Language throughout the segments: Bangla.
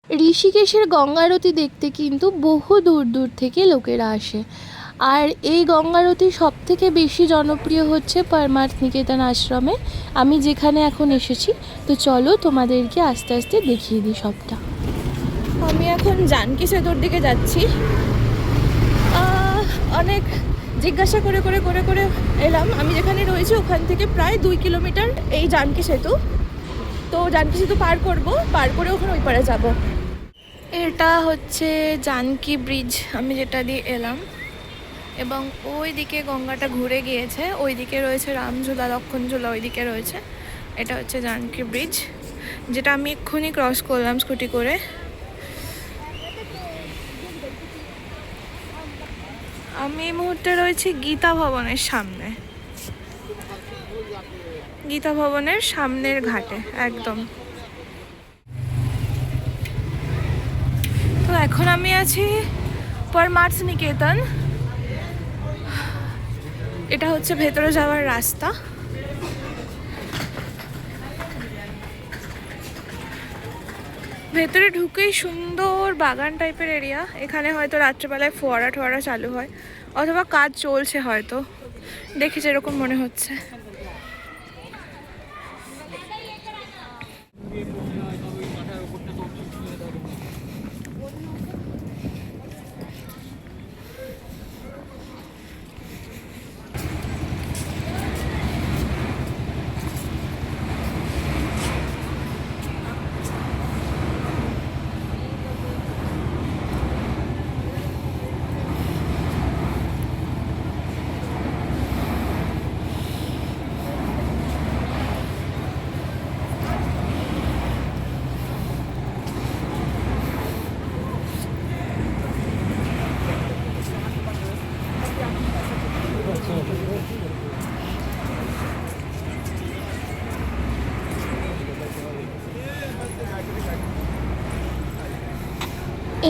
ঋষিকেশের গঙ্গা আরতি দেখতে কিন্তু বহু দূর দূর থেকে লোকেরা আসে। আর এই গঙ্গা আরতি সবথেকে বেশি জনপ্রিয় হচ্ছে পরমার্থ নিকেতন আশ্রমে। আমি যেখানে এখন এসেছি, তো চলো তোমাদেরকে আস্তে আস্তে দেখিয়ে দিই সবটা। আমি এখন জানকী সেতুর দিকে যাচ্ছি। অনেক জিজ্ঞাসা করে করে করে করে এলাম। আমি যেখানে রয়েছি ওখান থেকে প্রায় 2 কিলোমিটার এই জানকী সেতু। তো জানকী সেতু পার করব, পার করে ওখানে ওই পারে যাব। এটা হচ্ছে জানকী ব্রিজ, আমি যেটা দিয়ে এলাম। এবং ওই দিকে গঙ্গাটা ঘুরে গিয়েছে, ওই দিকে রয়েছে রামঝুলা, লক্ষণঝুলা ওই দিকে রয়েছে। এটা হচ্ছে জানকী ব্রিজ, যেটা আমি এক্ষুনি ক্রস করলাম স্কুটি করে। আমি এই মুহূর্তে রয়েছি গীতা ভবনের সামনে, গীতা ভবনের সামনের ঘাটে একদম। তো এখন আমি আছি পরমার্থ নিকেতন। এটা হচ্ছে ভেতরে যাওয়ার রাস্তা। ভেতরে ঢুকেই সুন্দর বাগান টাইপের এরিয়া। এখানে হয়তো রাত্রেবেলায় ফোয়ারা টোয়ারা চালু হয়, অথবা কাজ চলছে হয়তো, দেখে যেরকম মনে হচ্ছে।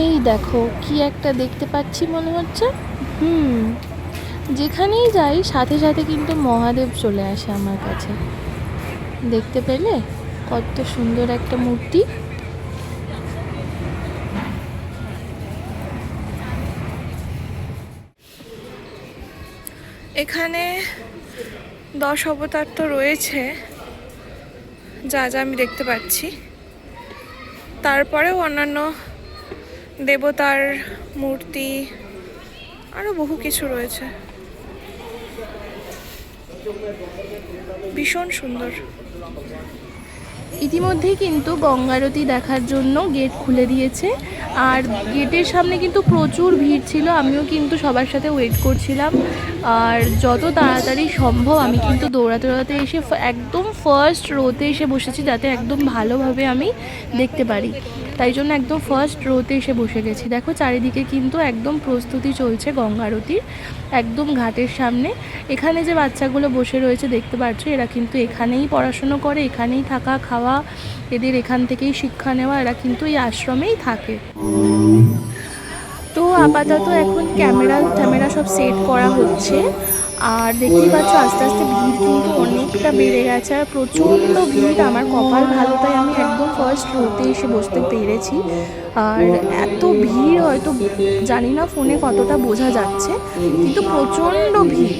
এই দেখো কি একটা দেখতে পাচ্ছি মনে হচ্ছে। যেখানেই যাই সাথে সাথে কিন্তু মহাদেব চলে আসে আমার কাছে। দেখতে পেলে কত সুন্দর একটা মূর্তি। এখানে 10 অবতার তো রয়েছে, যা যা আমি দেখতে পাচ্ছি। তারপরেও অন্যান্য দেবতার মূর্তি, আরো বহু কিছু রয়েছে। ভীষণ সুন্দর। ইতিমধ্যেই কিন্তু গঙ্গা আরতি দেখার জন্য গেট খুলে দিয়েছে। আর গেটের সামনে কিন্তু প্রচুর ভিড় ছিল। আমিও কিন্তু সবার সাথে ওয়েট করছিলাম। আর যত তাড়াতাড়ি সম্ভব আমি কিন্তু দৌড়াতে দৌড়াতে এসে একদম ফার্স্ট রোতে এসে বসেছি, যাতে একদম ভালোভাবে আমি দেখতে পারি। তাই জন্য একদম ফার্স্ট রোতে এসে বসে গেছি। দেখো চারিদিকে কিন্তু একদম প্রস্তুতি চলছে গঙ্গা আরতির, একদম ঘাটের সামনে। এখানে যে বাচ্চাগুলো বসে রয়েছে দেখতে পাচ্ছ, এরা কিন্তু এখানেই পড়াশুনো করে, এখানেই থাকা খাওয়া, এদের এখান থেকেই শিক্ষা নেওয়া। এরা কিন্তু এই আশ্রমেই থাকে। তো আপাতত এখন ক্যামেরা সব সেট করা হচ্ছে। আর দেখতেই পাচ্ছ আস্তে আস্তে ভিড় কিন্তু অনেকটা বেড়ে গেছে, আর প্রচণ্ড ভিড়। আমার কপাল ভালো, তাই আমি একদম ফার্স্ট রোতে এসে বসতে পেরেছি। আর এত ভিড় হয়তো জানি না ফোনে কতটা বোঝা যাচ্ছে, কিন্তু প্রচণ্ড ভিড়।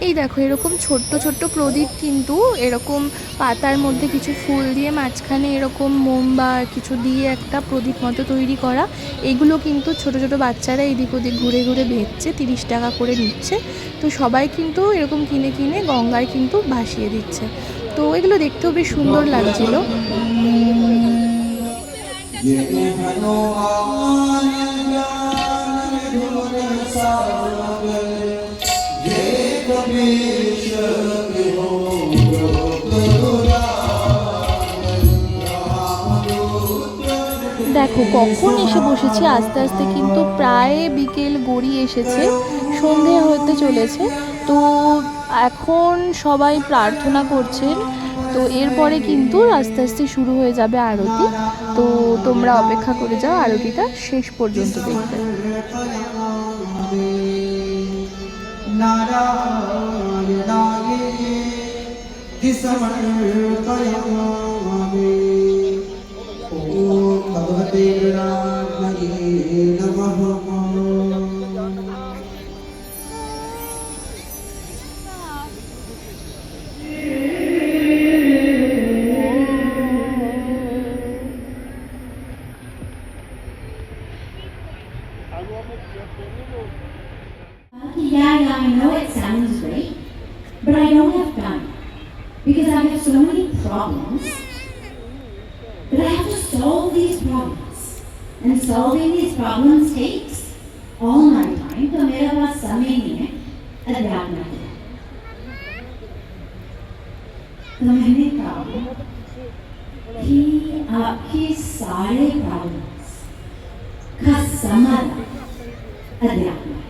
এই দেখো এরকম ছোট্ট ছোট্ট প্রদীপ, কিন্তু এরকম পাতার মধ্যে কিছু ফুল দিয়ে মাঝখানে এরকম মোম বা কিছু দিয়ে একটা প্রদীপ মতো তৈরি করা। এগুলো কিন্তু ছোট ছোট বাচ্চারা এদিক ওদিক ঘুরে ঘুরে বেচছে, 30 টাকা করে নিচ্ছে। তো সবাই কিন্তু এরকম কিনে কিনে গঙ্গায় কিন্তু ভাসিয়ে দিচ্ছে। তো এগুলো দেখতেও বেশ সুন্দর লাগছিল। দেখো কখন এসে বসেছি, আস্তে আস্তে কিন্তু প্রায় বিকেল গড়িয়ে এসেছে, সন্ধে হতে চলেছে। তো এখন সবাই প্রার্থনা করছেন, তো এরপরে কিন্তু আস্তে আস্তে শুরু হয়ে যাবে আরতি। তো তোমরা অপেক্ষা করে যাও আরতিটা শেষ পর্যন্ত দেখবে। Yeah, I know it sounds great, but I don't have time because I have so many problems. But I have to solve these problems, and solving these problems takes all my time. तो मेरे पास समय नहीं है अध्यात्म के। तो मैंने कहा कि आपके सारे प्रॉब्लम्स का समाधान अध्यात्म है।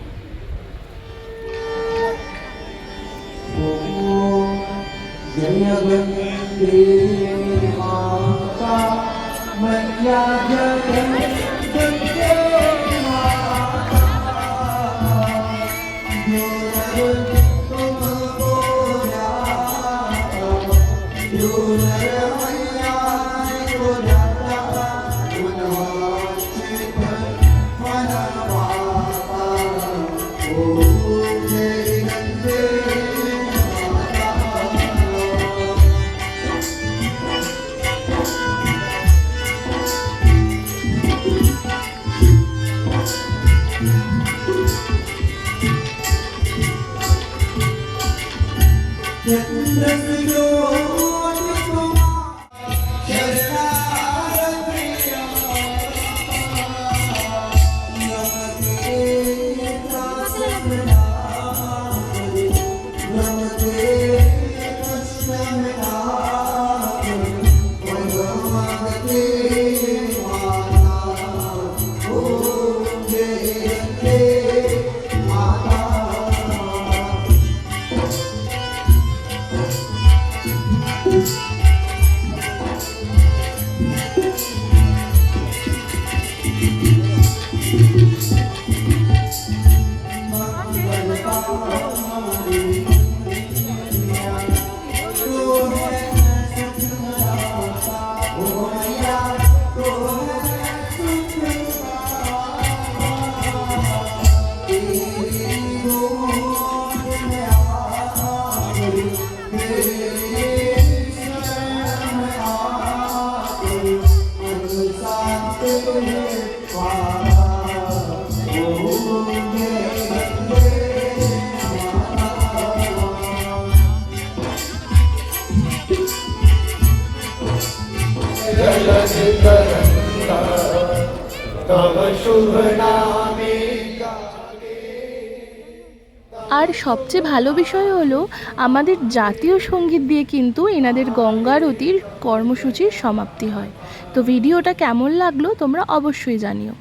আর সবচেয়ে ভালো বিষয় হলো আমাদের জাতীয় সঙ্গীত দিয়ে কিন্তু এনাদের গঙ্গারতির কর্মসূচির সমাপ্তি হয়। তো ভিডিওটা কেমন লাগলো তোমরা অবশ্যই জানিও।